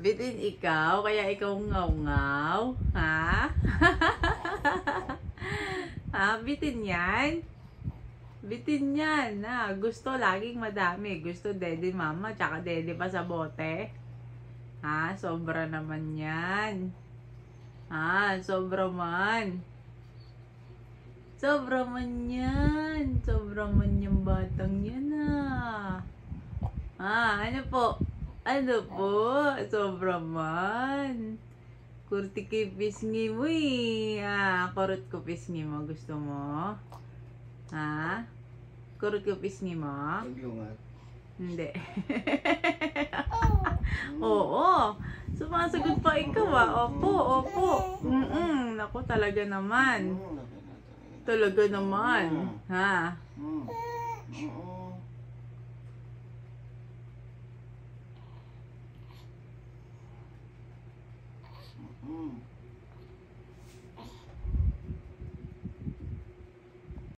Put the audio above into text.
Bitin ikaw, kaya ikaw ngaw-ngaw? Ha? Ha? Bitin yan? Bitin yan, ha? Gusto laging madami. Gusto dede mama, tsaka dede pa sa bote. Ha? Sobra naman yan. Ha? Sobra man. Sobra man yan. Sobra man yung batang yan, ha? Ha? Ano po? Ano po? Sobra man. Kurti pisngi mo eh. Kurot ko pisngi mo. Gusto mo? Ha? Kurot ko pisngi mo? Hindi. Oo. Sumasagot pa ikaw Opo, opo. Naku, talaga naman. Talaga naman. Ha?